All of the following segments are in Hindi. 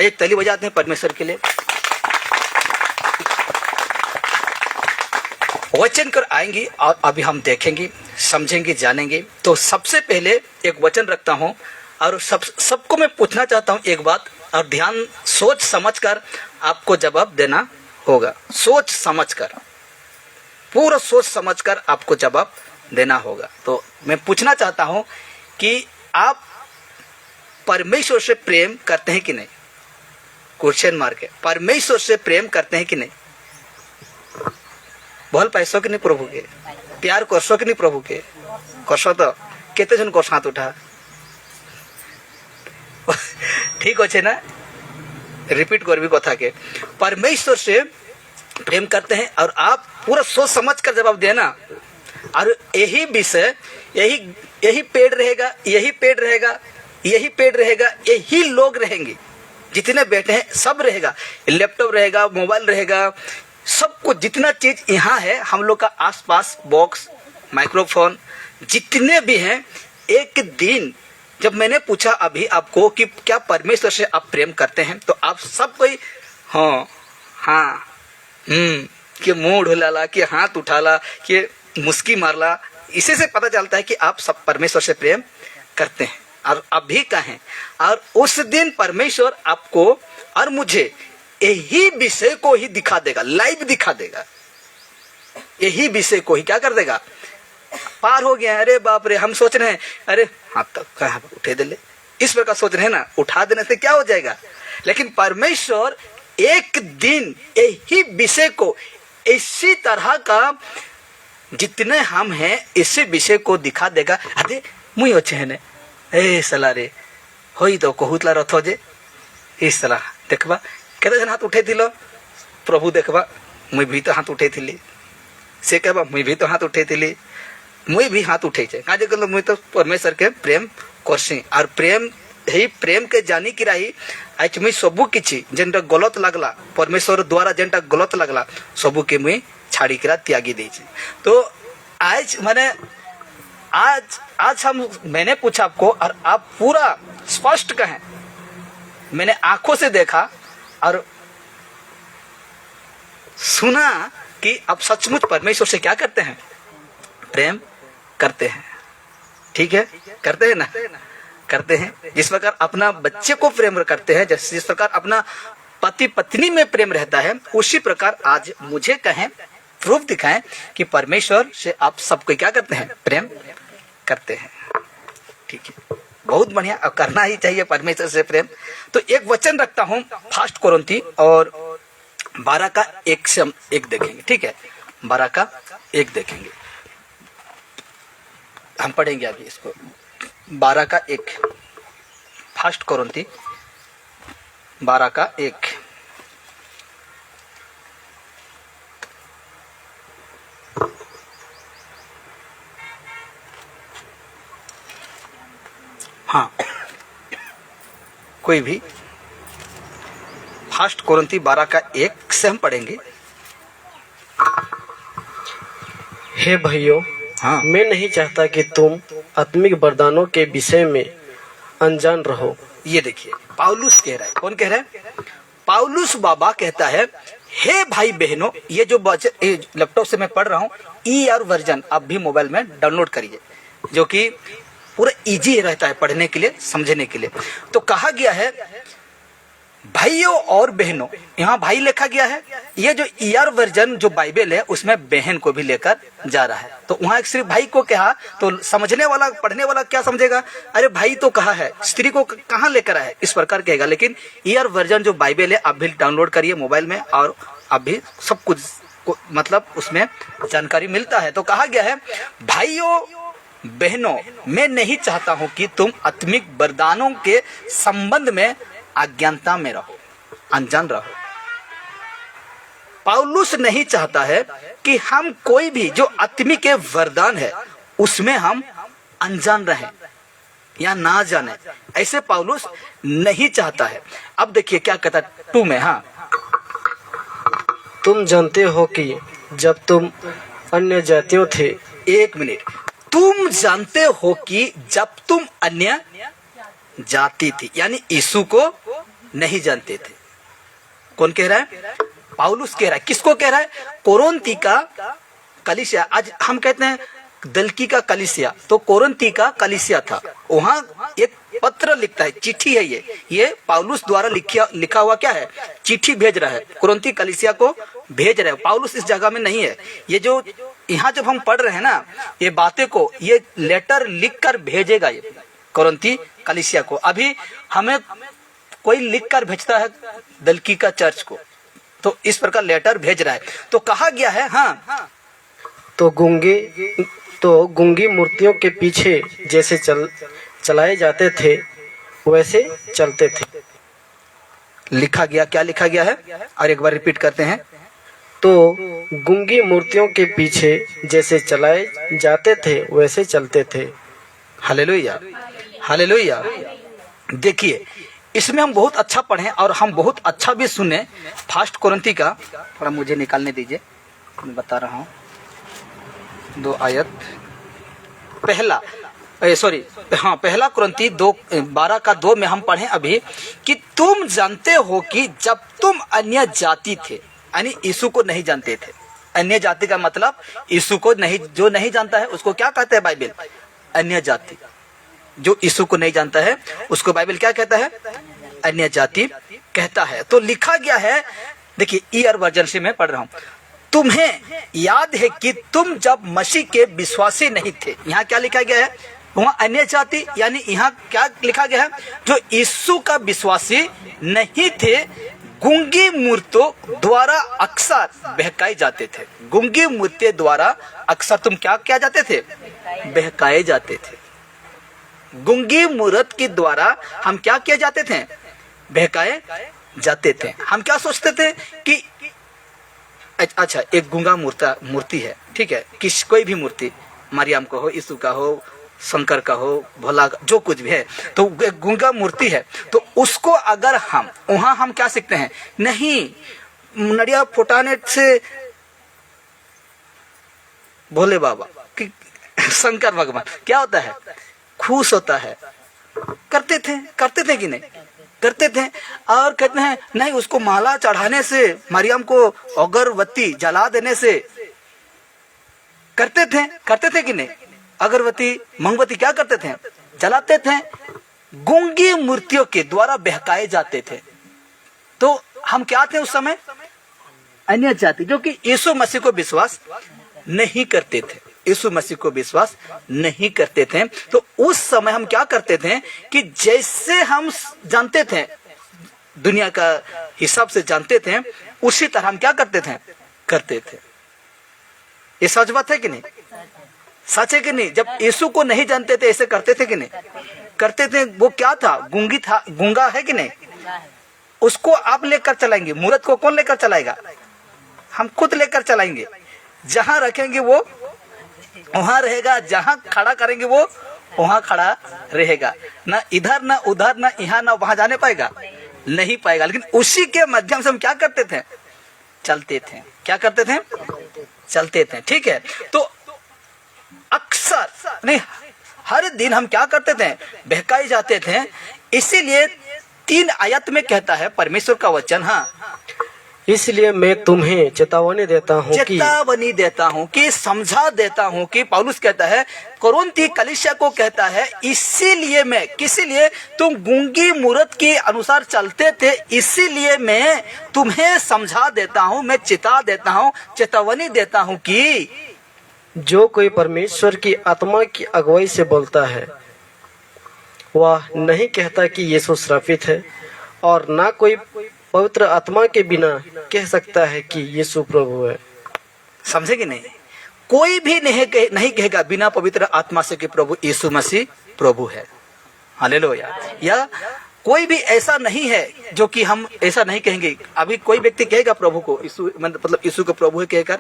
आइए ताली बजाते हैं परमेश्वर के लिए। वचन कर आएंगे और अभी हम देखेंगे, समझेंगे, जानेंगे। तो सबसे पहले एक वचन रखता हूं और सबको मैं पूछना चाहता हूं एक बात, और ध्यान सोच समझकर आपको जवाब देना होगा। सोच समझकर, पूरा सोच समझकर आपको जवाब देना होगा। तो मैं पूछना चाहता हूं कि आप परमेश्वर से प्रेम करते हैं कि नहीं? क्वेश्चन मार्क है। परमेश्वर से प्रेम करते हैं कि नहीं? भल पैसों कि नहीं प्रभु के? प्यार करसो कि नहीं प्रभु के? करसो तो केते जन कर हाथ उठा? ठीक अच्छे ना? रिपीट करबी कथा के। परमेश्वर से प्रेम करते हैं और आप पूरा सोच समझ कर जवाब देना। और यही विषय, यही पेड़ रहेगा, यही पेड़ रहेगा, यही पेड़ रहेगा, यही लोग रहेंगे, जितने बैठे हैं सब रहेगा। लैपटॉप रहेगा, मोबाइल रहेगा, सब कुछ जितना चीज यहाँ है, हम लोग का आसपास बॉक्स, माइक्रोफोन जितने भी हैं, एक दिन जब मैंने पूछा अभी आपको कि क्या परमेश्वर से आप प्रेम करते हैं, तो आप सब कोई हाँ हाँ कि मुंह ढुलाला, कि हाथ उठाला, कि मुस्की मारला, इसी से पता चलता है कि आप सब परमेश्वर से प्रेम करते हैं। और अभी कहें, और उस दिन परमेश्वर आपको और मुझे यही विषय को ही दिखा देगा, लाइव दिखा देगा। यही विषय को ही क्या कर देगा? पार हो गया, अरे बाप रे, हम सोच रहे हैं अरे हाथ तक कहाँ उठे दे ले, इस प्रकार सोच रहे हैं ना, उठा देने से क्या हो जाएगा। लेकिन परमेश्वर एक दिन यही विषय को इसी तरह का, जितने हम हैं इसी विषय को दिखा देगा। अरे मुई अच्छे है ने ए सला रे होई तो कहूतला रथ जे इस सला देखबा केते जन हाथ उठे थिलो प्रभु देखबा मुई भी तो हाथ उठे थिली, से कहबा मुई भी तो हाथ उठे थिली, मुई भी हाथ उठे छे काजे कलो मुई तो परमेश्वर के प्रेम करसी। और प्रेम ही प्रेम के जानी कि रही आज मुई सबू किछि जेनटा गलत लगला, परमेश्वर द्वारा जेनटा गलत लगला, सबू के मुई छाड़ी करा त्यागी दी। तो आज माने आज मैंने पूछा आपको और आप पूरा स्पष्ट कहें। मैंने आंखों से देखा और सुना कि आप सचमुच परमेश्वर से क्या करते हैं? प्रेम करते हैं। ठीक है, करते हैं ना? करते हैं। जिस प्रकार अपना बच्चे को प्रेम करते हैं, जिस प्रकार अपना पति पत्नी में प्रेम रहता है, उसी प्रकार आज मुझे कहें, प्रूफ दिखाएं कि परमेश्वर से आप सबको क्या करते हैं? प्रेम करते हैं। ठीक है, बहुत बढ़िया, अब करना ही चाहिए परमेश्वर से प्रेम। तो एक वचन रखता हूं, फर्स्ट कोरिन्थी और 12 का 1 से 1 देखेंगे। ठीक है, 12 का 1 देखेंगे, हम पढ़ेंगे अभी इसको। 12 का 1, फर्स्ट कोरिन्थी 12 का 1। हाँ, कोई भी फर्स्ट कोरिन्थी 12 का 1 से हम पढ़ेंगे। हे भाइयों, हाँ, मैं नहीं चाहता कि तुम आत्मिक वरदानों के विषय में अनजान रहो। ये देखिए पौलुस कह रहा है। कौन कह रहा है? पौलुस बाबा कहता है, हे भाई बहनों, ये जो लैपटॉप से मैं पढ़ रहा हूँ, ER वर्जन आप भी मोबाइल में डाउनलोड करिए, जो कि पूरा इजी रहता है पढ़ने के लिए, समझने के लिए। तो कहा गया है भाइयों और बहनों, यहाँ भाई लिखा गया है। ये जो ER वर्जन जो बाइबल है उसमें बहन को भी लेकर जा रहा है। तो वहां सिर्फ भाई को कहा तो समझने वाला, पढ़ने वाला क्या समझेगा? अरे भाई तो कहा है, स्त्री को कहाँ लेकर आया, इस प्रकार कहेगा। लेकिन ER वर्जन जो बाइबल है आप भी डाउनलोड करिए मोबाइल में, और आप भी सब कुछ मतलब उसमें जानकारी मिलता है। तो कहा गया है, भाइयों बहनों, मैं नहीं चाहता हूं कि तुम आत्मिक वरदानों के संबंध में अज्ञानता में रहो, अनजान रहो। पौलुस नहीं चाहता है कि हम कोई भी जो आत्मिक के वरदान है उसमें हम अनजान रहें या ना जाने, ऐसे पौलुस नहीं चाहता है। अब देखिए क्या कहता है 2 में। हाँ, तुम जानते हो कि जब तुम अन्य जातियों थे। 1 मिनट, तुम जानते हो कि जब तुम अन्य जाति थी, यानी यीशु को नहीं जानते थे। कौन कह रहा है? पौलुस कह रहा है। किसको कह रहा है? कोरिन्थी का कलीसिया। आज हम कहते हैं दलकी का कलीसिया, तो कोरिन्थी का कलीसिया था। वहां एक पत्र लिखता है, चिट्ठी है ये पौलुस द्वारा लिखा हुआ क्या है? चिट्ठी भेज रहा है, कोरिन्थी कलीसिया को भेज रहा है। पौलुस इस जगह में नहीं है। ये जो यहाँ जब हम पढ़ रहे हैं ना, ये बातें को ये लेटर लिख कर भेजेगा ये कोरिन्थी कलीसिया को। अभी हमें कोई लिख कर भेजता है दलकी का चर्च को, तो इस प्रकार लेटर भेज रहा है। तो कहा गया है, हाँ, तो गूंगी मूर्तियों के पीछे जैसे चलाए जाते थे वैसे चलते थे। लिखा गया, क्या लिखा गया है? और एक बार रिपीट करते हैं। तो गूंगी मूर्तियों के पीछे जैसे चलाए जाते थे वैसे चलते थे। Hallelujah, hallelujah. देखिए, इसमें हम बहुत अच्छा पढ़ें और हम बहुत अच्छा भी सुने। फर्स्ट कोरिन्थी का, थोड़ा मुझे निकालने दीजिए, मैं बता रहा हूँ। 2 आयत, पहला कोरिन्थी 2:12 में हम पढ़े अभी कि तुम जानते हो कि जब तुम अन्य जाति थे, यानी यीशु को नहीं जानते थे। अन्य जाति का मतलब यीशु को नहीं, जो नहीं जानता है उसको क्या कहता है बाइबल? अन्य जाति। जो यीशु को नहीं जानता है उसको बाइबल क्या कहता है? अन्य जाति कहता है। तो लिखा गया है, देखिए ईआर वर्जन से मैं पढ़ रहा हूँ। तुम्हें याद है कि तुम जब मसीह के विश्वासी नहीं थे, यहाँ क्या लिखा गया है? वहाँ अन्य जाति, यानी यहाँ क्या लिखा गया है? जो यीशु का विश्वासी नहीं थे, गूंगी मूर्तियों द्वारा अक्सर बहकाए जाते थे। गूंगी मूर्ति द्वारा अक्सर तुम क्या जाते थे? बहकाए जाते थे। गूंगी मूर्त के द्वारा हम क्या किए जाते थे? बहकाए जाते थे। हम क्या सोचते थे कि अच्छा, एक गूंगा मूर्ति है, ठीक है, कोई भी मूर्ति, मरियम का हो, यीशु का हो, शंकर का हो, भोला का, जो कुछ भी है, तो एक गूंगा मूर्ति है। तो उसको अगर हम क्या सीखते हैं? नहीं, नड़िया फुटाने से भोले बाबा कि शंकर भगवान क्या होता है? खुश होता है। करते थे कि नहीं? करते थे। और कहते हैं नहीं, उसको माला चढ़ाने से, मरियम को अगरबत्ती जला देने से करते थे कि नहीं? अगरबत्ती मोमबत्ती क्या करते थे? जलाते थे। गूंगी मूर्तियों के द्वारा बहकाए जाते थे। तो हम क्या थे उस समय? अन्य जाति, जो कि यीशु मसीह को विश्वास नहीं करते थे। यीशु मसीह को विश्वास नहीं करते थे। तो उस समय हम क्या करते थे कि जैसे हम जानते थे, दुनिया का हिसाब से जानते थे, उसी तरह हम क्या करते थे। ये सच बात है कि नहीं? सच है कि नहीं? जब यीशु को नहीं जानते थे ऐसे करते थे कि नहीं? करते थे। वो क्या था? गूंगा है कि नहीं? उसको आप लेकर चलाएंगे। मूर्त को कौन लेकर चलाएगा? हम खुद लेकर चलाएंगे। जहां रखेंगे वो वहां रहेगा, जहां खड़ा करेंगे वो वहां खड़ा रहेगा। ना इधर ना उधर, ना यहाँ ना वहां जाने पाएगा, नहीं पाएगा। लेकिन उसी के माध्यम से हम क्या करते थे? चलते थे। क्या करते थे? चलते थे। ठीक है। तो अक्सर नहीं, हर दिन हम क्या करते थे? बहकाए जाते थे। इसीलिए 3 आयत में कहता है परमेश्वर का वचन, हाँ, इसलिए मैं तुम्हें चेतावनी देता हूँ कि समझा देता हूँ कि पौलुस कहता है, कोरिन्थी कलीसिया को कहता है, इसीलिए मैं, किसीलिए तुम गूंगी मूर्त के अनुसार चलते थे, इसीलिए मैं तुम्हें समझा देता हूँ, मैं चिता देता हूँ, चेतावनी देता हूँ कि जो कोई परमेश्वर की आत्मा की अगुवाई से बोलता है वह नहीं कहता कि यीशु श्रापित है, और ना कोई पवित्र आत्मा के बिना कह सकता है कि यीशु प्रभु है। समझे कि नहीं? कोई भी नहीं कहेगा बिना पवित्र आत्मा से कि प्रभु यीशु मसीह प्रभु है। हालेलुया। या कोई भी ऐसा नहीं है जो कि हम ऐसा नहीं कहेंगे। अभी कोई व्यक्ति कहेगा प्रभु को यीशु, मतलब यीशु को प्रभु है कहकर?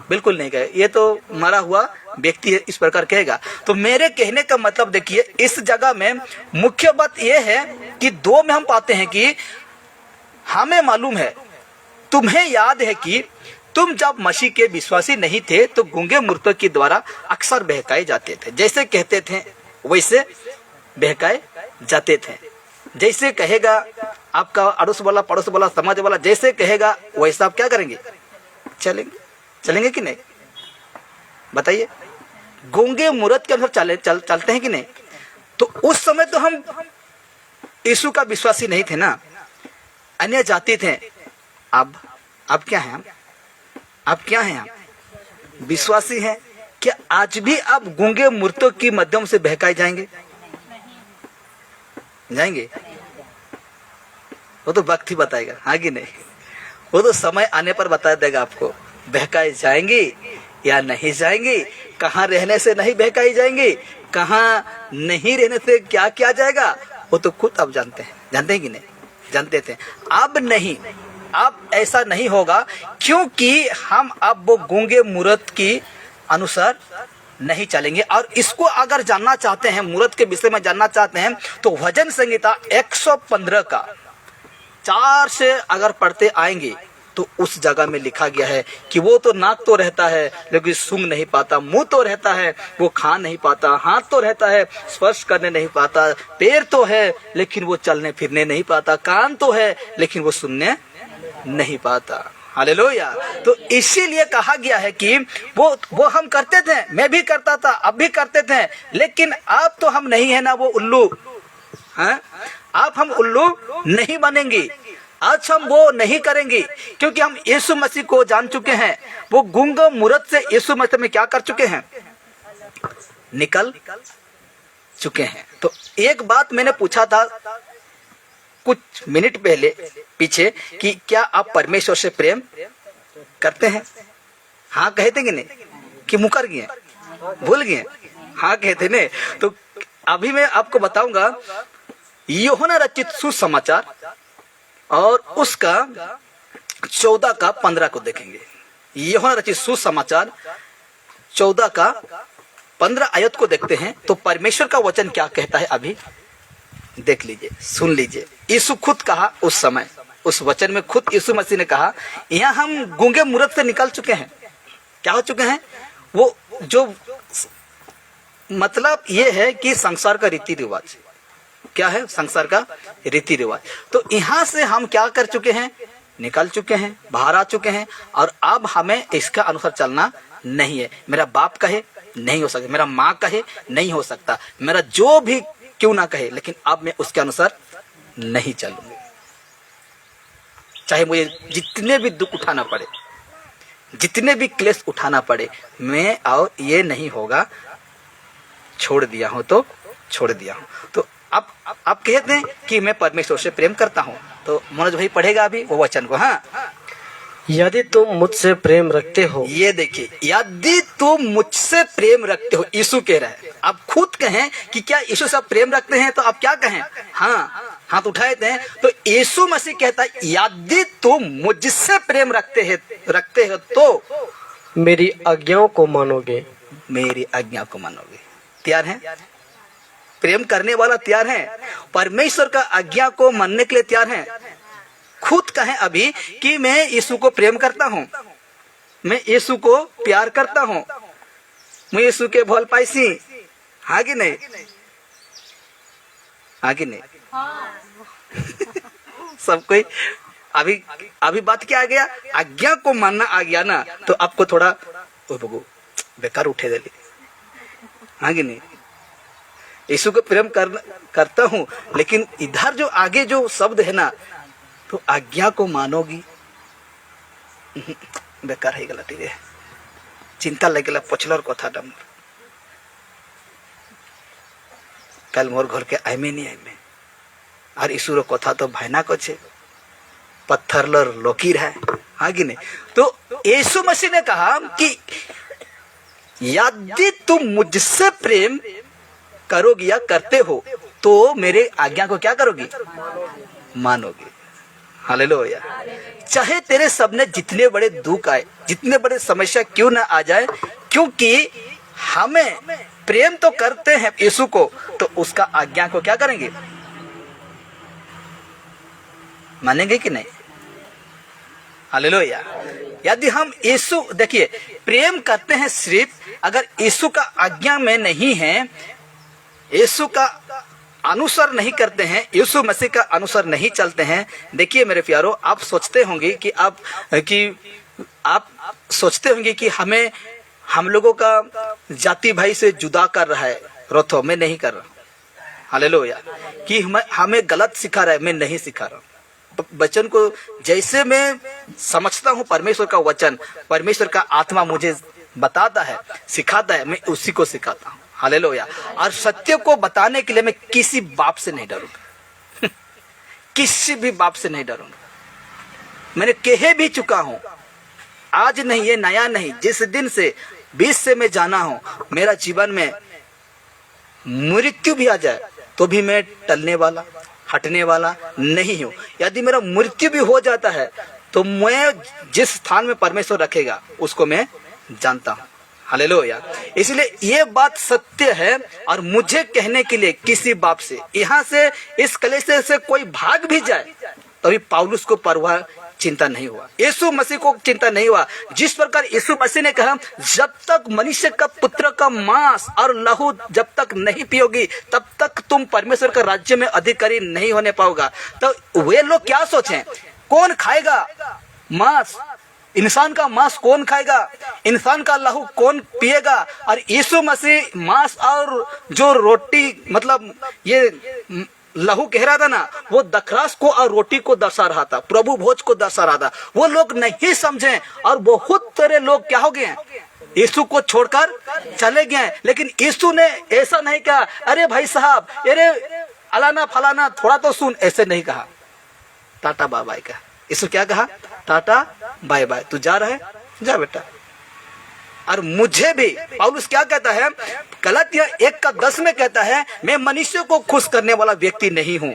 बिल्कुल नहीं कहे। ये तो मरा हुआ व्यक्ति है, इस प्रकार कहेगा। तो मेरे कहने का मतलब देखिए, इस जगह में मुख्य बात यह है कि 2 में हम पाते हैं कि हमें मालूम है, तुम्हें याद है कि तुम जब मसीह के विश्वासी नहीं थे तो गूंगे मूर्तों के द्वारा अक्सर बहकाए जाते थे। जैसे कहते थे वैसे बहकाए जाते थे। जैसे कहेगा आपका अड़ोस वाला, पड़ोस वाला, समाज वाला जैसे कहेगा वैसा आप क्या करेंगे? चलेंगे। चलेंगे कि नहीं? बताइए। गूंगे मूर्त के अनुसार चलते हैं कि नहीं? तो उस समय तो हम यीशु का विश्वासी नहीं थे ना, अन्य जाति थे। अब क्या है हम? अब क्या है हम? विश्वासी हैं। क्या आज भी आप गूंगे मूर्तों की माध्यम से बहकाए जाएंगे? जाएंगे? वो तो वक्त ही बताएगा, हाँ कि नहीं? वो तो समय आने पर बता देगा आपको, बहकाए जाएंगे या नहीं जाएंगे, कहाँ रहने से नहीं बहकाई जाएंगे, कहाँ नहीं रहने से क्या किया जाएगा, वो तो खुद अब जानते हैं कि नहीं? जानते थे। अब नहीं, अब ऐसा नहीं होगा, क्योंकि हम अब वो गूंगे मूर्त की अनुसार नहीं चलेंगे। और इसको अगर जानना चाहते हैं, मूर्त के विषय में जानना चाहते हैं, तो भजन संहिता 115 का 4 से अगर पढ़ते आएंगे तो उस जगह में लिखा गया है कि वो तो नाक तो रहता है लेकिन सूंघ नहीं पाता, मुंह तो रहता है वो खा नहीं पाता, हाथ तो रहता है स्पर्श करने नहीं पाता, पैर तो है लेकिन वो चलने फिरने नहीं पाता, कान तो है लेकिन वो सुनने नहीं पाता। हालेलुया। तो इसीलिए कहा गया है कि वो हम करते थे, मैं भी करता था, अब भी करते थे, लेकिन अब तो हम नहीं है ना वो उल्लू हैं। अब हम उल्लू नहीं बनेंगे, आज हम वो नहीं करेंगे, क्योंकि हम यीशु मसीह को जान चुके हैं। वो गूंगा मूर्त से यीशु मसीह में क्या कर चुके हैं? निकल चुके हैं। तो एक बात मैंने पूछा था कुछ मिनट पहले पीछे कि क्या आप परमेश्वर से प्रेम करते हैं? हाँ कहते कि नहीं? कि मुकर गए, भूल गए? हाँ कहते नहीं। तो अभी मैं आपको बताऊंगा यूहन्ना रचित सुसमाचार और उसका 14 का 15 को देखेंगे। यूहन्ना रचित सुसमाचार 14 का 15 आयत को देखते हैं तो परमेश्वर का वचन क्या कहता है अभी देख लीजिए, सुन लीजिए। यीशु खुद कहा उस समय, उस वचन में खुद यीशु मसीह ने कहा, यहाँ हम गूंगे मूर्त से निकल चुके हैं। क्या हो चुके हैं? वो जो मतलब ये है कि संसार का रीति रिवाज क्या है? संसार का रीति रिवाज। तो यहाँ से हम क्या कर चुके हैं? निकल चुके हैं, बाहर आ चुके हैं। और अब हमें इसका अनुसार चलना नहीं है। मेरा बाप कहे नहीं हो सकता, मेरा माँ कहे नहीं हो सकता, मेरा जो भी क्यों ना कहे, लेकिन अब मैं उसके अनुसार नहीं चलूंगा, चाहे मुझे जितने भी दुख उठाना पड़े, जितने भी क्लेश उठाना पड़े, मैं और ये नहीं होगा। छोड़ दिया हूं तो छोड़ दिया हूं। तो अब कहते हैं कि मैं परमेश्वर से प्रेम करता हूं। तो मनोज भाई पढ़ेगा अभी वो वचन को। हाँ, यदि तुम मुझसे प्रेम रखते हो, ये देखिए, यदि तुम मुझसे प्रेम रखते हो, यीशु कह रहा है। आप खुद कहें कि क्या यीशु से प्रेम रखते हैं, तो आप क्या कहें? हाँ, हाथ उठाए थे। तो यीशु मसीह कहता है यदि तुम मुझसे प्रेम रखते हो तो मेरी आज्ञाओं को मानोगे। मेरी आज्ञा को मानोगे। तैयार हैं? प्रेम करने वाला तैयार है, परमेश्वर का आज्ञा को मानने के लिए तैयार है। खुद कहें अभी कि मैं यीशु को प्रेम करता हूं, मैं यीशु को प्यार करता हूं, मैं यीशु के भोल पाइसी। हाँ कि नहीं? हाँ कि नहीं? सब कोई अभी बात क्या आ गया? आज्ञा को मानना आ गया ना, तो आपको थोड़ा बेकार उठे दे। हाँ कि नहीं? यीशु को प्रेम करता हूं, लेकिन इधर जो आगे जो शब्द है ना, तो आज्ञा को मानोगी, बेकार है गलती रे, चिंता लगेला पछलर कथा डम कल मोर घर के आइमे नहीं आइमे और ईश्वर कथा तो भयानक अच्छे पत्थर लर लकीर है। हाँ कि नहीं? तो यीशु मसीह ने कहा कि यदि तुम मुझसे प्रेम करोगी या करते हो तो मेरे आज्ञा को क्या करोगी? मानोगे। हालेलुया। चाहे तेरे सामने जितने बड़े दुख आए, जितने बड़े समस्या क्यों ना आ जाए, क्योंकि हमें प्रेम तो करते हैं यीशु को, तो उसका आज्ञा को क्या करेंगे? मानेंगे कि नहीं? हालेलुया। यदि हम यीशु, देखिए, प्रेम करते हैं सिर्फ अगर यीशु का आज्ञा में नहीं है, यीशु का अनुसर नहीं करते हैं, यीशु मसीह का अनुसर नहीं चलते हैं, देखिए मेरे प्यारो, आप सोचते होंगे कि हम लोगों का जाति भाई से जुदा कर रहा है। रोथो, मैं नहीं कर रहा, हालेलुया। कि हमें गलत सिखा रहा है, मैं नहीं सिखा रहा। वचन को जैसे मैं समझता हूँ, परमेश्वर का वचन, परमेश्वर का आत्मा मुझे बताता है, सिखाता है, मैं उसी को सिखाता हूँ, हालेलुया। और सत्य को बताने के लिए मैं किसी बाप से नहीं डरूंगा किसी भी बाप से नहीं डरूंगा। मैंने कहे भी चुका हूँ, आज नहीं, ये नया नहीं, जिस दिन से 20 से मैं जाना हूँ, मेरा जीवन में मृत्यु भी आ जाए तो भी मैं टलने वाला, हटने वाला नहीं हूँ। यदि मेरा मृत्यु भी हो जाता है तो मैं जिस स्थान में परमेश्वर रखेगा उसको मैं जानता हूँ, हालेलुया। इसलिए ये बात सत्य है। और मुझे कहने के लिए किसी बाप से, यहाँ से इस कलीसिया से कोई भाग भी जाए तो भी पौलुस को परवाह चिंता नहीं हुआ, यीशु मसीह को चिंता नहीं हुआ। जिस प्रकार यीशु मसीह ने कहा, जब तक मनुष्य का पुत्र का मांस और लहू जब तक नहीं पियोगी तब तक तुम परमेश्वर का राज्य में अधिकारी नहीं होने पाओगा। तो वे लोग क्या सोचें, कौन खाएगा मांस, इंसान का मांस कौन खाएगा, इंसान का लहू कौन पिएगा। और यीशु मसीह मांस और जो रोटी, मतलब ये लहू कह रहा था ना, वो दखरास को और रोटी को दर्शा रहा था, प्रभु भोज को दर्शा रहा था। वो लोग नहीं समझे और बहुत सारे लोग क्या हो गए, यीशु को छोड़कर चले गए। लेकिन यीशु ने ऐसा नहीं कहा, अरे भाई साहब, अरे अलाना फलाना थोड़ा तो सुन, ऐसे नहीं कहा। टाटा बाय बाय का यीशु क्या कहा, टाटा बाय बाय, तू जा रहा है, जा बेटा। और मुझे भी पौलुस क्या कहता है, गलातिया 1:10 में कहता है, मैं मनुष्य को खुश करने वाला व्यक्ति नहीं हूं,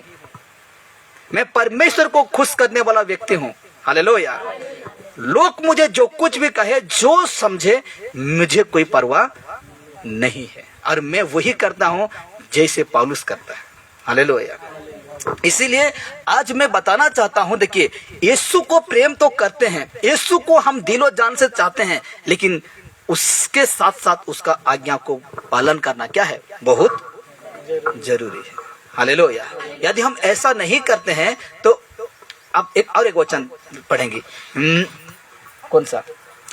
मैं परमेश्वर को खुश करने वाला व्यक्ति हूं, हालेलुया। लोग मुझे जो कुछ भी कहे, जो समझे, मुझे कोई परवाह नहीं है। और मैं वही करता हूं जैसे पौलुस करता है, हालेलुया। इसीलिए आज मैं बताना चाहता हूं, देखिए, यीशु को प्रेम तो करते हैं, यीशु को हम दिलो जान से चाहते हैं, लेकिन उसके साथ साथ उसका आज्ञा को पालन करना क्या है, बहुत जरूरी है, हालेलुया। यदि हम ऐसा नहीं करते हैं तो अब एक वचन पढ़ेंगे, कौन सा,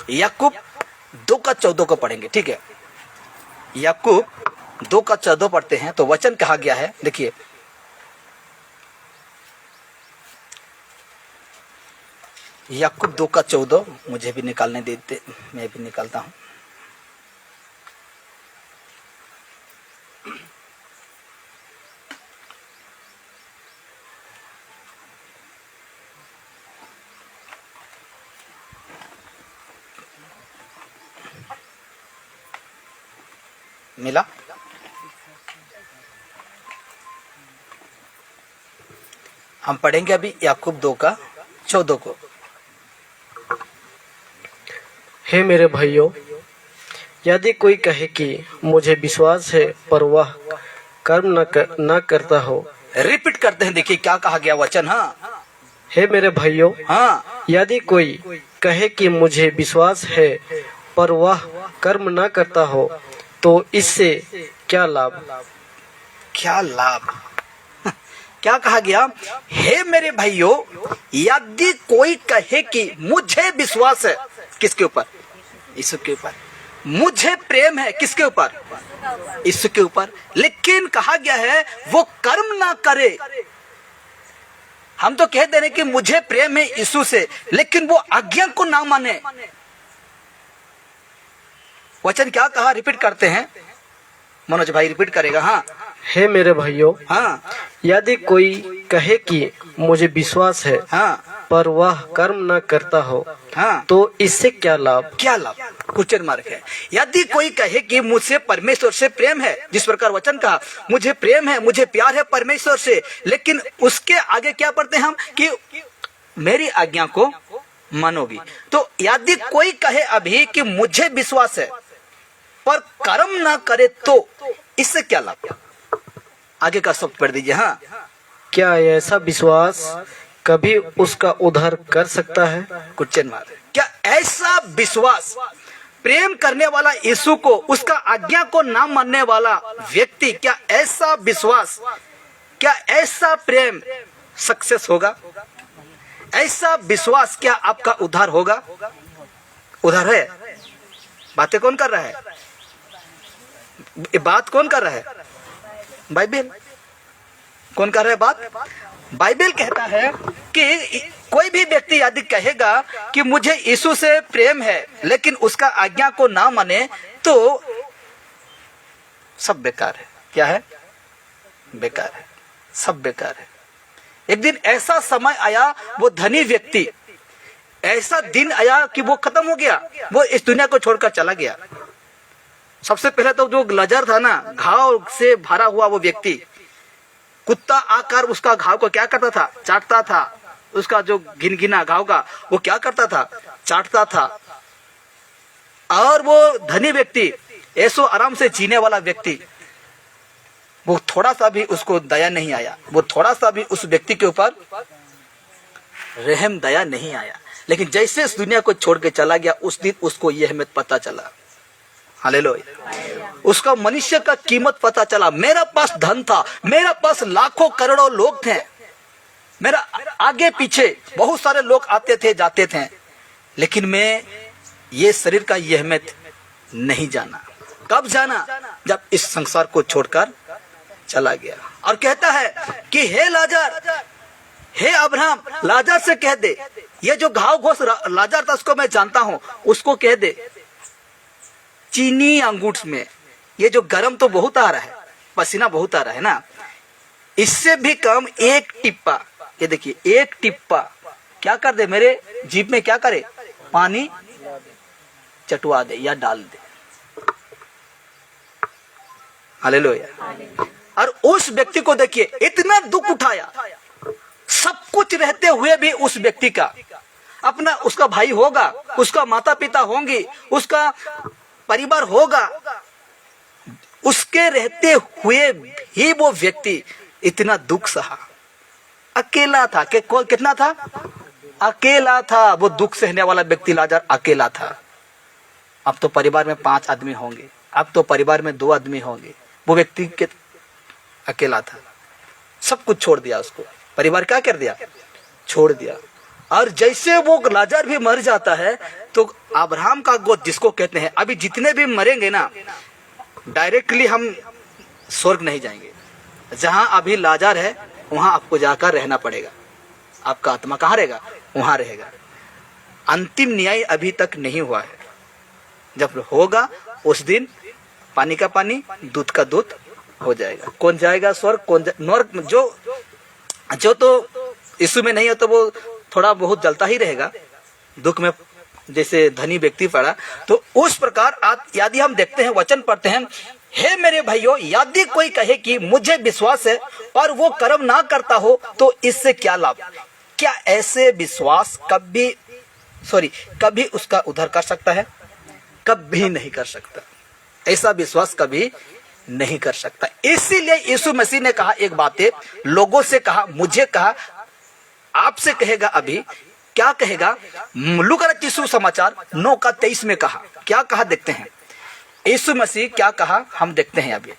याकूब 2:14 को पढ़ेंगे, ठीक है। याकूब 2:14 पढ़ते हैं तो वचन कहा गया है, देखिए, याकूब 2:14 मुझे भी निकालने देते, मैं भी निकालता हूं। मिला, हम पढ़ेंगे अभी याकूब 2:14 को। हे मेरे भाइयों, यदि कोई कहे कि मुझे विश्वास है पर वह कर्म न करता हो। रिपीट करते हैं, देखिए क्या कहा गया वचन। हाँ, हे मेरे भाइयों, हाँ, यदि कोई कहे कि मुझे विश्वास है पर वह कर्म न करता हो तो इससे क्या लाभ, क्या लाभ। क्या कहा गया, हे मेरे भाइयों, यदि कोई कहे कि मुझे विश्वास है, किसके ऊपर, यीशु के ऊपर, मुझे प्रेम है, किसके ऊपर, यीशु के ऊपर, लेकिन कहा गया है वो कर्म ना करे। हम तो कहते हैं कि मुझे प्रेम है यीशु से, लेकिन वो आज्ञा को ना माने। वचन क्या कहा, रिपीट करते हैं, मनोज भाई रिपीट करेगा। हाँ, हे मेरे भाइयों, हाँ, यदि कोई कहे कि मुझे विश्वास है, हाँ, पर वह कर्म न करता हो, हाँ, तो इससे क्या लाभ, क्या लाभ, क्वेश्चन मार्क है। यदि कोई कहे कि मुझसे परमेश्वर से प्रेम है, जिस प्रकार वचन कहा मुझे प्रेम है, मुझे प्यार है परमेश्वर से, लेकिन उसके आगे क्या पढ़ते हैं हम कि मेरी आज्ञा को मानोगी। तो यदि कोई कहे अभी कि मुझे विश्वास है पर कर्म ना करे तो इससे क्या लाभ, आगे का शब्द पढ़ दीजिए। हाँ, क्या ऐसा विश्वास कभी उसका उद्धार कर सकता है? Question mark. क्या ऐसा विश्वास, प्रेम करने वाला यीशु को, उसका आज्ञा को ना मानने वाला व्यक्ति, क्या ऐसा विश्वास क्या ऐसा प्रेम सक्सेस होगा? ऐसा विश्वास क्या आपका उद्धार होगा? उद्धार है? बातें कौन कर रहा है? ये बात कौन कर रहा है? बाइबल। कौन कर रहा है बात? बाइबल कहता है कि कोई भी व्यक्ति यदि कहेगा कि मुझे यीशु से प्रेम है लेकिन उसका आज्ञा को ना माने तो सब बेकार है। क्या है? बेकार है, सब बेकार है। एक दिन ऐसा समय आया, वो धनी व्यक्ति, ऐसा दिन आया कि वो खत्म हो गया, वो इस दुनिया को छोड़कर चला गया। सबसे पहले तो जो लजर था ना, घाव से भरा हुआ वो व्यक्ति, कुत्ता आकर उसका घाव को क्या करता था? चाटता था। उसका जो गिनगिना घाव का वो क्या करता था? चाटता था। और वो धनी व्यक्ति, ऐसो आराम से जीने वाला व्यक्ति, वो थोड़ा सा भी उसको दया नहीं आया, वो थोड़ा सा भी उस व्यक्ति के ऊपर रहम दया नहीं आया। लेकिन जैसे इस दुनिया को छोड़ के चला गया, उस दिन उसको यह अहमियत पता चला। हालेलुया। उसका मनुष्य का कीमत पता चला। मेरा पास धन था, मेरा पास लाखों करोड़ों लोग थे, मेरा आगे पीछे बहुत सारे लोग आते थे जाते थे, लेकिन मैं ये शरीर का यह अहमियत नहीं जाना। कब जाना? जब इस संसार को छोड़कर चला गया। और कहता है कि हे लाजर, हे अब्राहम, लाजर से कह दे, ये जो घाव घोष लाजर था उसको मैं जानता हूं, उसको कह दे चीनी अंगूठ में, ये जो गरम तो बहुत आ रहा है, पसीना बहुत आ रहा है ना, इससे भी कम एक टिप्पा, ये देखिए एक टिप्पा क्या कर दे, मेरे जीभ में क्या करे? पानी चटवा दे या डाल दे। हालेलुया। और उस व्यक्ति को देखिए, इतना दुख उठाया, सब कुछ रहते हुए भी उस व्यक्ति का अपना, उसका भाई होगा, उसका माता पिता होंगे, उसका परिवार होगा, उसके रहते हुए भी वो व्यक्ति इतना दुख सहा। अकेला था। कितना था? अकेला था। वो दुख सहने वाला व्यक्ति लाजर अकेला था। अब तो परिवार में 5 आदमी होंगे, अब तो परिवार में 2 आदमी होंगे, वो व्यक्ति के अकेला था। सब कुछ छोड़ दिया उसको, परिवार क्या कर दिया? छोड़ दिया। और जैसे वो लाजर भी मर जाता है तो अब्राहम का गोद जिसको कहते हैं, अभी जितने भी मरेंगे ना, डायरेक्टली हम स्वर्ग नहीं जाएंगे। जहां अभी लाजर है वहां आपको जाकर रहना पड़ेगा। आपका आत्मा कहाँ रहेगा? वहां रहेगा। अंतिम न्याय अभी तक नहीं हुआ है। जब होगा उस दिन पानी का पानी, दूध का दूध हो जाएगा। कौन जाएगा स्वर्ग, कौन नर्क? जो तो यीशु में नहीं है तो वो थोड़ा बहुत जलता ही रहेगा दुख में, जैसे धनी व्यक्ति पड़ा। तो उस प्रकार यदि हम देखते हैं, वचन पढ़ते हैं, हे मेरे भाइयों, यदि कोई कहे कि मुझे विश्वास है और वो कर्म ना करता हो तो इससे क्या लाभ? क्या ऐसे विश्वास कभी उसका उद्धार कर सकता है? कभी नहीं कर सकता। ऐसा विश्वास कभी नहीं कर सकता। इसीलिए यीशु मसीह ने कहा एक बात है, लोगों से कहा, मुझे कहा, आपसे कहेगा। अभी क्या कहेगा? लूका रचित सुसमाचार 9:23 में कहा। क्या कहा देखते हैं यीशु मसीह क्या कहा, हम देखते हैं। अभी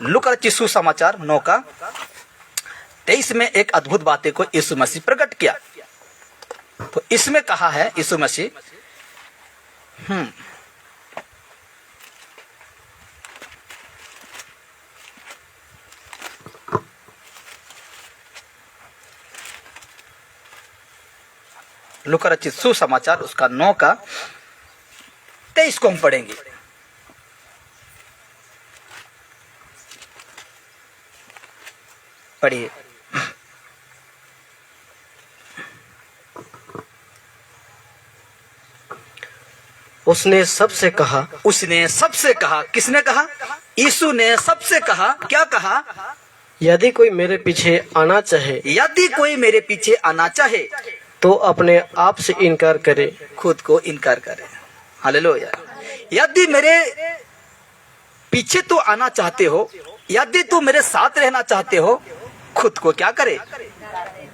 लूका रचित सुसमाचार 9:23 में एक अद्भुत बातें को यीशु मसीह प्रकट किया। तो इसमें कहा है यीशु मसीह, लूका रचित सुसमाचार उसका 9:23 को हम पढ़ेंगे। पढ़िए। उसने सबसे कहा, किसने कहा? यीशु ने सबसे कहा। क्या कहा? यदि कोई मेरे पीछे आना चाहे तो अपने आप से इनकार करे, खुद को इनकार करे। हालेलुया। यदि मेरे पीछे तो आना चाहते हो, यदि तू मेरे साथ रहना चाहते हो, खुद को क्या करे?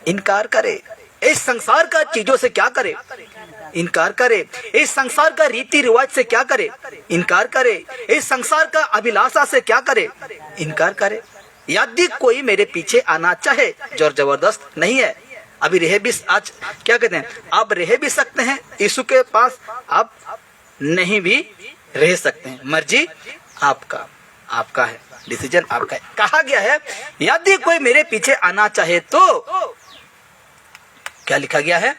इनकार करे। इस संसार का चीजों से क्या करे? इनकार करे। इस संसार का रीति रिवाज से क्या करे? इनकार करे। इस संसार का अभिलाषा से क्या करे? इनकार करे। यदि कोई मेरे पीछे आना चाहे, जोर जबरदस्त नहीं है। अभी रह भी, आज क्या कहते हैं, आप रह भी सकते हैं यीशु के पास, आप नहीं भी रह सकते हैं, मर्जी आपका, आपका है, डिसीजन आपका है। कहा गया है यदि कोई मेरे पीछे आना चाहे तो, क्या लिखा गया है,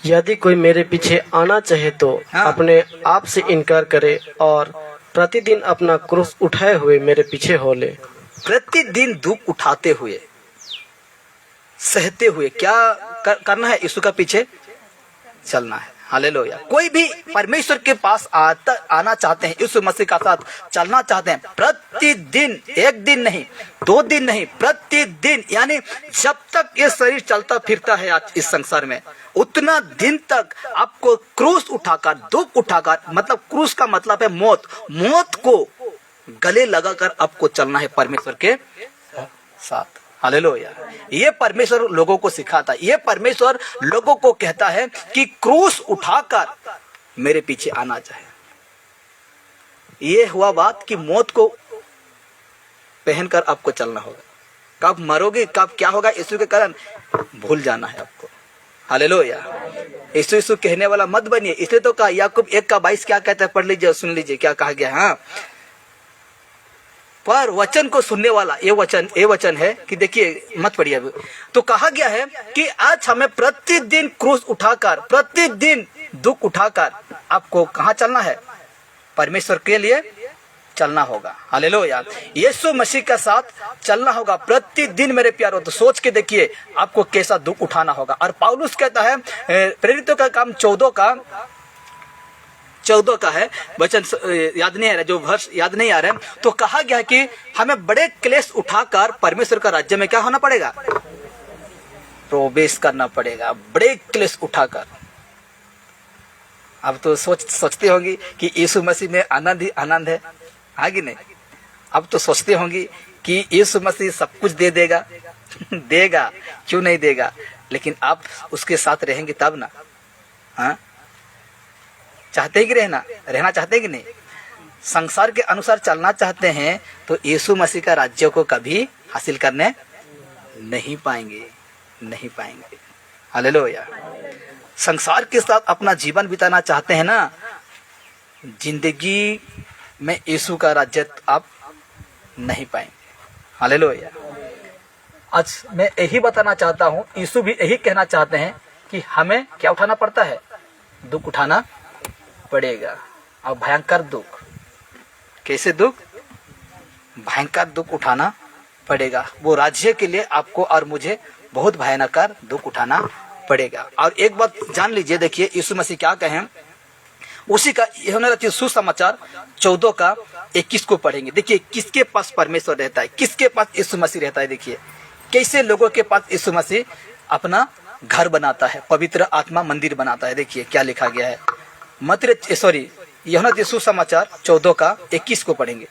यदि कोई मेरे पीछे आना चाहे तो हाँ। अपने आप से इनकार करे और प्रतिदिन अपना क्रूस उठाए हुए मेरे पीछे हो ले। प्रतिदिन दुख उठाते हुए, सहते हुए क्या करना है, यीशु का पीछे चलना है। हालेलुया। कोई भी परमेश्वर के पास आना चाहते हैं, यीशु मसीह का साथ चलना चाहते हैं, प्रतिदिन, एक दिन नहीं, 2 दिन नहीं, प्रतिदिन, यानी जब तक ये शरीर चलता फिरता है आज इस संसार में, उतना दिन तक आपको क्रूस उठाकर, दुख उठाकर, मतलब क्रूस का मतलब है मौत, मौत को गले लगाकर आपको चलना है परमेश्वर के साथ। हालेलुया। ये परमेश्वर लोगों को सिखाता है, ये परमेश्वर लोगों को कहता है कि क्रूस उठाकर मेरे पीछे आना चाहे। ये हुआ बात कि मौत को पहनकर आपको चलना होगा। कब मरोगे, कब क्या होगा, यीशु के कारण भूल जाना है आपको। हालेलुया। यीशु यीशु कहने वाला मत बनिए। इसलिए तो कहा, याकूब 1:22 क्या कहता है, पढ़ लीजिए, सुन लीजिए क्या कहा गया। हाँ, पर वचन को सुनने वाला, ये वचन है कि देखिए, मत पढ़िए अभी। तो कहा गया है कि आज हमें प्रतिदिन क्रूस उठाकर, प्रतिदिन दुख उठाकर आपको कहाँ चलना है, परमेश्वर के लिए चलना होगा। हालेलुया। यीशु मसीह के साथ चलना होगा प्रतिदिन मेरे प्यारों। तो सोच के देखिए आपको कैसा दुख उठाना होगा। और पौलुस कहता है, प्रेरितों का काम 14 का है, वचन याद नहीं आ रहा, जो वर्ष याद नहीं आ रहा है। तो कहा गया कि हमें बड़े क्लेश उठाकर परमेश्वर का राज्य में क्या होना पड़ेगा, प्रवेश करना पड़ेगा, बड़े क्लेश उठाकर। अब तो सोचते होंगी कि यीशु मसीह में आनंद ही आनंद है, कि नहीं। अब तो सोचते होंगी कि यीशु मसीह सब कुछ दे देगा देगा, क्यों नहीं देगा, लेकिन आप उसके साथ रहेंगे तब ना। हाँ, चाहते हैं कि रहना चाहते हैं कि नहीं, संसार के अनुसार चलना चाहते हैं तो यीशु मसीह का राज्य को कभी हासिल करने नहीं पाएंगे। हालेलुया। संसार के साथ अपना जीवन बिताना चाहते हैं ना, जिंदगी में यीशु का राज्य आप नहीं पाएंगे। हालेलुया। आज मैं यही बताना चाहता हूँ, यीशु भी यही कहना चाहते हैं कि हमें क्या उठाना पड़ता है, दुख उठाना पड़ेगा। और भयंकर दुख, कैसे दुख, भयंकर दुख उठाना पड़ेगा। वो राज्य के लिए आपको और मुझे बहुत भयानक दुख उठाना पड़ेगा। और एक बात जान लीजिए, देखिए यीशु मसीह क्या कहें, उसी का यूहन्ना सुसमाचार 14:21 को पढ़ेंगे। देखिए किसके पास परमेश्वर रहता है, किसके पास यीशु मसीह रहता है। देखिए कैसे लोगों के पास यीशु मसीह अपना घर बनाता है, पवित्र आत्मा मंदिर बनाता है। देखिए क्या लिखा गया है, यूहन्ना सुसमाचार 14:21 को पढ़ेंगे।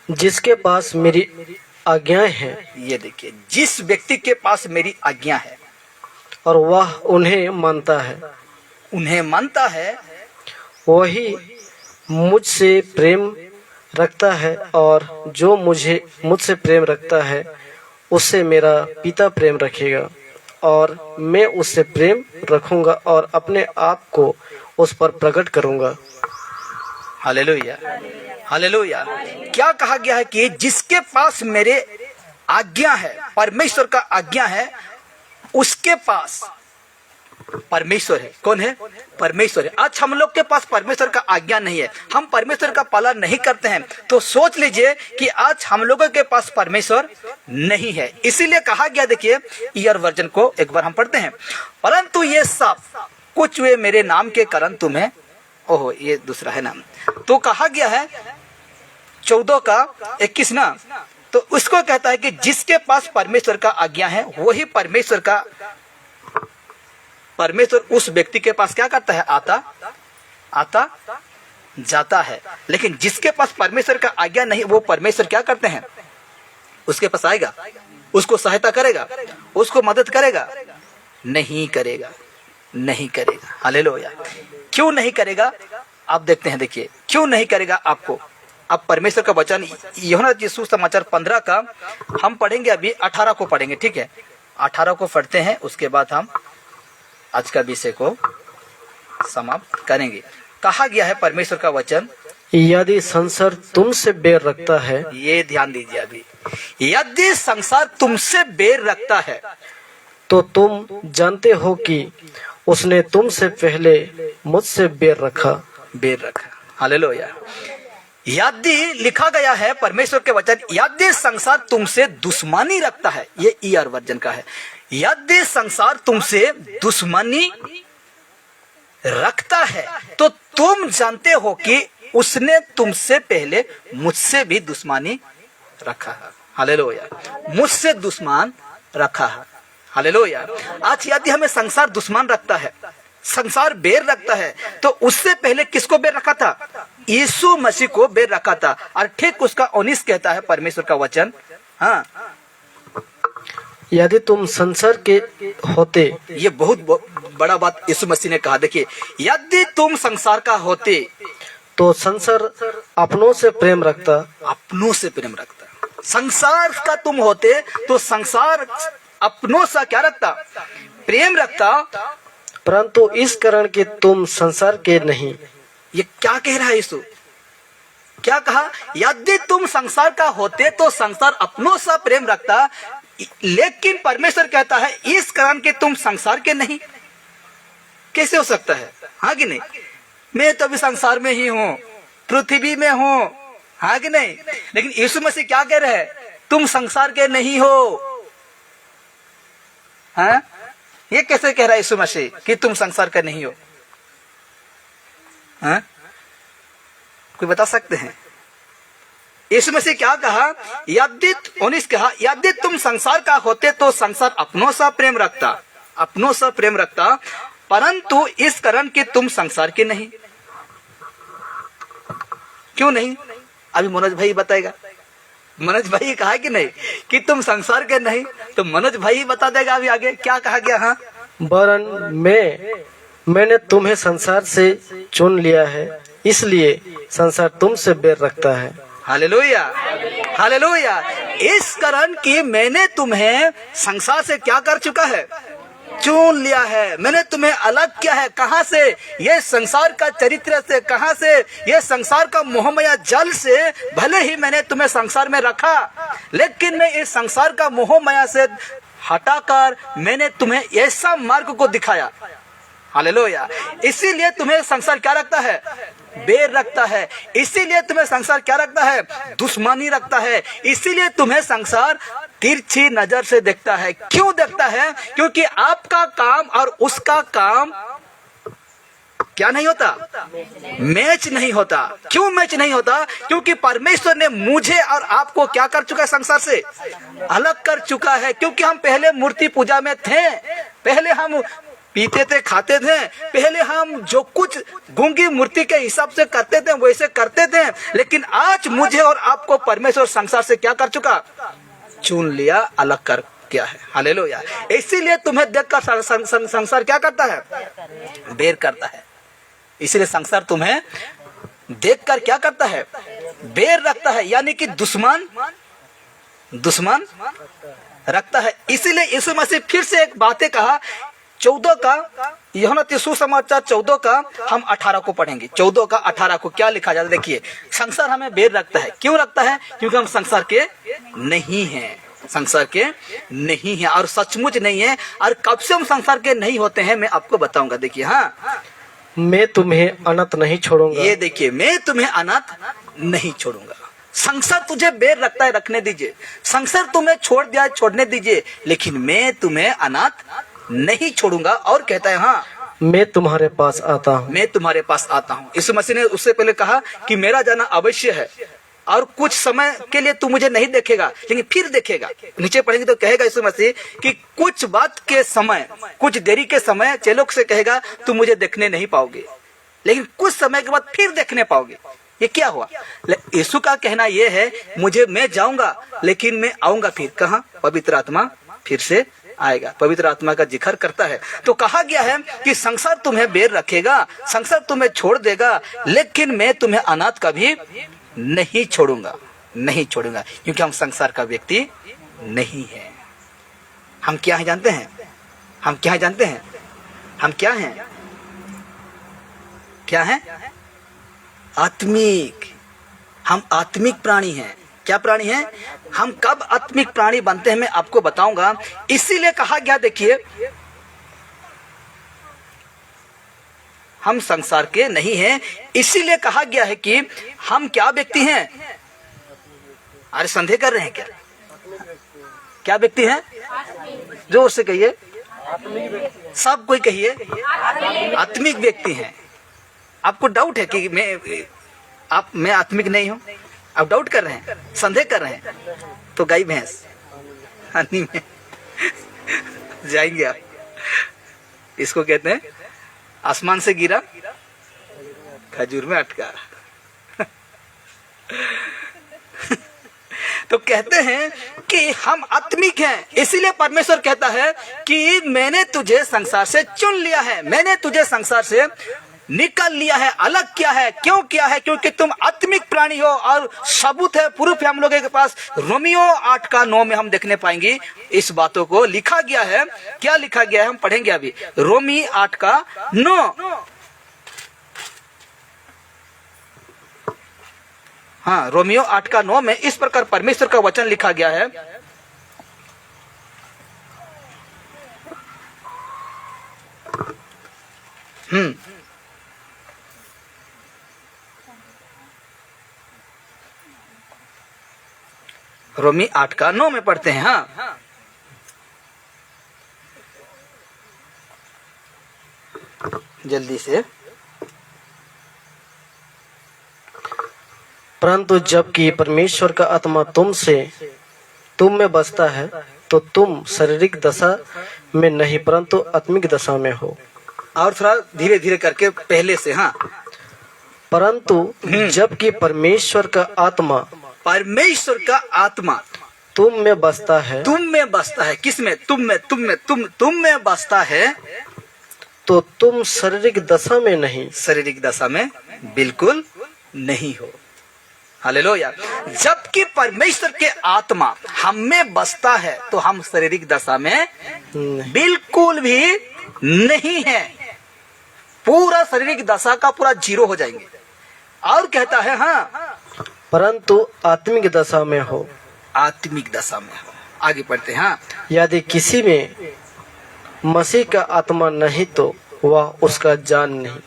जिसके पास मेरी आज्ञाएं हैं, ये देखिए, जिस व्यक्ति के पास मेरी आज्ञा है और वह उन्हें मानता है, वही मुझसे प्रेम रखता है, और जो मुझसे प्रेम रखता है उससे मेरा पिता प्रेम रखेगा, और मैं उससे प्रेम रखूंगा और अपने आप को उस पर प्रकट करूंगा। हालेलुया। हालेलुया। क्या कहा गया है कि जिसके पास मेरे आज्ञा है, परमेश्वर का आज्ञा है, उसके पास परमेश्वर है। कौन है, परमेश्वर है। आज हम लोग के पास परमेश्वर का आज्ञा नहीं है, हम परमेश्वर का पालन नहीं करते हैं। तो सोच लीजिए कि आज हम लोगों के पास परमेश्वर नहीं है। इसीलिए कहा गया, देखिए ईयर वर्जन को एक बार हम पढ़ते हैं, परंतु ये सब कुछ वे मेरे नाम के कारण तुम्हें, ओहो ये दूसरा है नाम। तो कहा गया है 14:21 ना, तो उसको कहता है कि जिसके पास परमेश्वर का आज्ञा है वही परमेश्वर उस व्यक्ति के पास क्या करता है, आता जाता है। लेकिन जिसके पास परमेश्वर का आज्ञा नहीं, वो परमेश्वर क्या करते हैं, उसके पास आएगा, उसको सहायता करेगा, उसको मदद करेगा, नहीं करेगा। हालेलुया। क्यों नहीं करेगा, आप देखते हैं। देखिए क्यों नहीं करेगा, आपको अब परमेश्वर का वचन यूहन्ना सुसमाचार 15 का हम पढ़ेंगे, अभी 18 को पढ़ेंगे, ठीक है। 18 को पढ़ते हैं, उसके बाद हम आज का विषय को समाप्त करेंगे। कहा गया है परमेश्वर का वचन, यदि संसार तुमसे बैर रखता है, ये ध्यान दीजिए अभी, यदि संसार तुमसे बैर रखता है तो तुम जानते हो कि उसने तुमसे पहले मुझसे बैर रखा। हालेलुया। यदि लिखा गया है परमेश्वर के वचन, यदि संसार तुमसे दुश्मनी रखता है, ये ईआर वर्जन का है, यदि संसार तुमसे दुश्मनी रखता है तो तुम जानते हो कि उसने तुमसे पहले मुझसे भी दुश्मनी रखा है। हालेलुया। मुझसे दुश्मन रखा है। हालेलुया। आज यदि हमें संसार दुश्मन रखता है, संसार बैर रखता है, तो उससे पहले किसको बैर रखा था? यीशु मसीह को बैर रखा था। और ठीक उसका 19 कहता है परमेश्वर का वचन, हाँ, यदि तुम संसार के होते, ये बहुत बड़ा बात यीशु मसीह ने कहा। देखिए, यदि तुम संसार का होते तो संसार अपनों से प्रेम रखता। अपनों से प्रेम रखता। संसार का तुम होते तो संसार अपनों से क्या रखता? प्रेम रखता। परंतु इस कारण कि तुम संसार के नहीं। ये क्या कह रहा है यीशु? क्या कहा? यदि तुम संसार का होते तो संसार अपनों से प्रेम रखता, लेकिन परमेश्वर कहता है इस कारण कि तुम संसार के नहीं। कैसे हो सकता है? हाँ कि नहीं? मैं तो अभी संसार में ही हूँ, पृथ्वी में हूँ, हाँ कि नहीं? लेकिन यीशु मसीह क्या कह रहे हैं? तुम संसार के नहीं हो। हाँ, ये कैसे कह रहा है यीशु मसीह कि तुम संसार का नहीं हो? हाँ, कोई बता सकते हैं? यीशु मसीह क्या कहा? यदि 19 कहा, यदि तुम संसार का होते तो संसार अपनों से प्रेम रखता, अपनों से प्रेम रखता, परंतु इस कारण कि तुम संसार के नहीं। क्यों नहीं? अभी मनोज भाई बताएगा। मनोज भाई कहा कि नहीं कि तुम संसार के नहीं, तो मनोज भाई बता देगा अभी आगे क्या कहा गया। हाँ, वरन मैंने तुम्हें संसार से चुन लिया है, इसलिए संसार तुमसे बैर रखता है। Hallelujah, hallelujah. इस कारण कि मैंने तुम्हें संसार से क्या कर चुका है? चुन लिया है। मैंने तुम्हें अलग किया है। कहां से? ये संसार का चरित्र से। कहां से? ये संसार का मोहमया जल से। भले ही मैंने तुम्हें संसार में रखा, लेकिन मैं इस संसार का मोहमया से हटाकर मैंने तुम्हें ऐसा मार्ग को दिखाया। हालेलुया। इसीलिए तुम्हें संसार क्या रखता है? बैर रखता है। इसीलिए तुम्हें संसार क्या रखता है? दुश्मनी रखता है। इसीलिए तुम्हें संसार तिरछी नजर से देखता है। क्यों देखता है? क्योंकि आपका काम और उसका काम क्या नहीं होता? मैच नहीं होता। क्यों मैच नहीं होता? क्योंकि परमेश्वर ने मुझे और आपको क्या कर चुका है? संसार से अलग कर चुका है। क्योंकि हम पहले मूर्ति पूजा में थे, पहले हम पीते थे, खाते थे, पहले हम जो कुछ गूंगी मूर्ति के हिसाब से करते थे वैसे करते थे। लेकिन आज मुझे और आपको परमेश्वर संसार से क्या कर चुका? चुन लिया, अलग कर किया है। हालेलुया। इसीलिए तुम्हें देखकर संसार क्या करता है? बैर करता है। इसीलिए संसार तुम्हें देखकर क्या करता है? बैर रखता है, यानी कि दुश्मन रखता है। इसीलिए यीशु मसीह फिर से एक बातें कहा, 14 का, यूहन्ना सुसमाचार 14 का हम 18 को पढ़ेंगे। 14 का 18 को क्या लिखा जाता है? देखिए, संसार हमें बैर रखता है। क्यों रखता है? क्योंकि हम संसार के नहीं हैं। संसार के नहीं है और सचमुच नहीं है। और कब से हम संसार के नहीं होते हैं मैं आपको बताऊंगा। देखिए, हाँ, मैं तुम्हें अनाथ नहीं छोड़ूंगा। ये देखिए, मैं तुम्हें अनाथ नहीं छोड़ूंगा। संसार तुझे बैर रखता है, रखने दीजिए। संसार तुम्हें छोड़ दिया, छोड़ने दीजिए, लेकिन मैं तुम्हें अनाथ नहीं छोड़ूंगा। और कहता है, हाँ, मैं तुम्हारे पास आता हूँ। मैं तुम्हारे पास आता हूँ। यीशु मसीह ने उससे पहले कहा कि मेरा जाना अवश्य है और कुछ समय के लिए तू मुझे नहीं देखेगा, लेकिन फिर देखेगा। नीचे पढ़ेंगे तो कहेगा यीशु मसीह कि कुछ बात के समय, कुछ देरी के समय चेलों से कहेगा तुम मुझे देखने नहीं पाओगे, लेकिन कुछ समय के बाद फिर देखने पाओगे। ये क्या हुआ? यीशु का कहना यह है, मैं जाऊंगा लेकिन मैं आऊंगा फिर। कहाँ? पवित्र आत्मा फिर से आएगा। पवित्र आत्मा का जिक्र करता है। तो कहा गया है कि संसार तुम्हें बैर रखेगा, संसार तुम्हें छोड़ देगा, लेकिन मैं तुम्हें अनाथ कभी नहीं छोड़ूंगा, नहीं छोड़ूंगा, क्योंकि हम संसार का व्यक्ति नहीं है। हम क्या है जानते हैं? हम क्या है जानते हैं? हम क्या हैं? क्या हैं? आत्मिक। हम आत्मिक प्राणी हैं। क्या प्राणी हैं? हम कब आत्मिक प्राणी बनते हैं मैं आपको बताऊंगा। इसीलिए कहा गया, देखिए, हम संसार के नहीं हैं, इसीलिए कहा गया है कि हम क्या व्यक्ति हैं? अरे संदेह कर रहे हैं क्या? क्या व्यक्ति हैं? जोर से कहिए, सब कोई कहिए, आत्मिक व्यक्ति हैं। आपको डाउट है कि मैं आत्मिक नहीं हूं? आप डाउट कर रहे हैं, संदेह कर रहे हैं, तो गाय भैंस पानी में जाएंगे आप। इसको कहते हैं आसमान से गिरा खजूर में अटका। तो कहते हैं कि हम आत्मिक हैं, इसीलिए परमेश्वर कहता है कि मैंने तुझे संसार से चुन लिया है, मैंने तुझे संसार से निकाल लिया है, अलग किया है। क्यों किया है? क्योंकि तुम आत्मिक प्राणी हो। और सबूत है, प्रूफ है हम लोगों के पास। रोमियो 8:9 में हम देखने पाएंगे इस बातों को लिखा गया है। क्या लिखा गया है हम पढ़ेंगे अभी। रोमी 8:9। हाँ, रोमियो 8:9 में इस प्रकार परमेश्वर का वचन लिखा गया है। रोमी 8:9 में पढ़ते हैं। हाँ, जल्दी से। परंतु जबकि परमेश्वर का आत्मा तुम में बसता है, तो तुम शारीरिक दशा में नहीं परंतु आत्मिक दशा में हो। और थोड़ा धीरे धीरे करके पहले से। हाँ, परंतु जबकि परमेश्वर का आत्मा तुम में बसता है। तुम में बसता है। किस में? तुम में बसता है, तो तुम शारीरिक दशा में नहीं, शारीरिक दशा में बिल्कुल नहीं हो। हालेलुया। जबकि परमेश्वर के आत्मा हम में बसता है, तो हम शारीरिक दशा में बिल्कुल भी नहीं है। पूरा शारीरिक दशा का पूरा जीरो हो जाएंगे। और कहता है, हाँ, परंतु आत्मिक दशा में हो। आत्मिक दशा में हो। आगे पढ़ते हैं। हाँ, यदि किसी में मसीह का आत्मा नहीं तो वह उसका जान नहीं,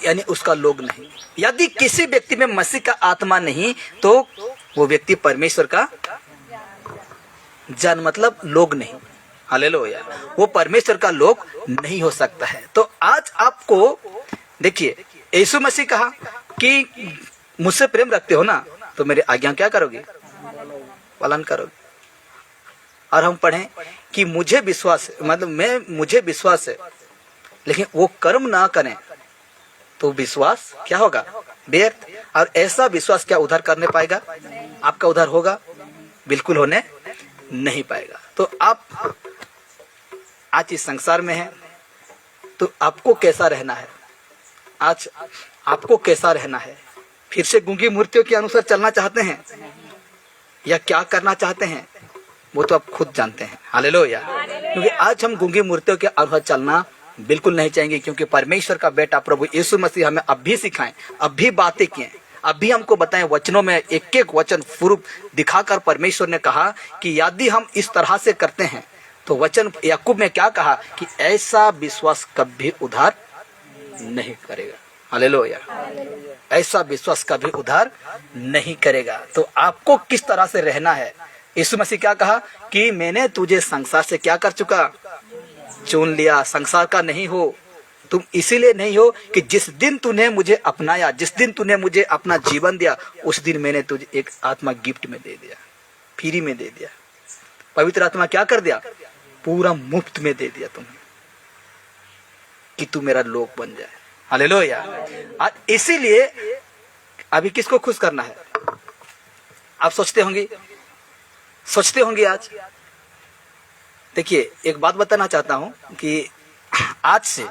यानी उसका लोग नहीं। यदि किसी व्यक्ति में मसीह का आत्मा नहीं तो वो व्यक्ति परमेश्वर का जन मतलब लोग नहीं। हालेलुया। वो परमेश्वर का लोग नहीं हो सकता है। तो आज आपको देखिए, यीशु मसीह कहा कि मुझसे प्रेम रखते हो ना, तो मेरे आज्ञा क्या करोगे? पालन करोगे। और हम पढ़ें कि मुझे विश्वास मतलब मुझे विश्वास है, लेकिन वो कर्म ना करें तो विश्वास क्या होगा? व्यर्थ। और ऐसा विश्वास क्या उद्धार करने पाएगा? आपका उद्धार होगा? बिल्कुल होने नहीं पाएगा। तो आप आज इस संसार में हैं, तो आपको कैसा रहना है? आज आपको कैसा रहना है? फिर से गूंगी मूर्तियों के अनुसार चलना चाहते हैं या क्या करना चाहते हैं? वो तो आप खुद जानते हैं। हालेलुया। क्योंकि आज हम गूंगी मूर्तियों के अनुसार चलना बिल्कुल नहीं चाहेंगे, क्योंकि परमेश्वर का बेटा प्रभु यीशु मसीह हमें अब भी सिखाएं, अब भी बातें किए, अब भी हमको बताएं वचनों में एक एक वचन प्रूफ दिखाकर परमेश्वर ने कहा कि यदि हम इस तरह से करते हैं तो वचन याकूब में क्या कहा कि ऐसा विश्वास कभी उद्धार नहीं करेगा। हालेलुया। ऐसा विश्वास कभी उद्धार नहीं करेगा। तो आपको किस तरह से रहना है? यीशु मसीह क्या कहा कि मैंने तुझे संसार से क्या कर चुका? चुन लिया। संसार का नहीं हो तुम, इसीलिए नहीं हो कि जिस दिन तूने मुझे अपनाया, जिस दिन तूने मुझे अपना जीवन दिया, उस दिन मैंने तुझे एक आत्मा गिफ्ट में दे दिया, फ्री में दे दिया। पवित्र आत्मा क्या कर दिया? पूरा मुफ्त में दे दिया तुम्हें कि तू मेरा लोग बन जाए। हालेलुया। इसीलिए अभी किसको खुश करना है? आप सोचते होंगे आज। देखिए, एक बात बताना चाहता हूं कि आज से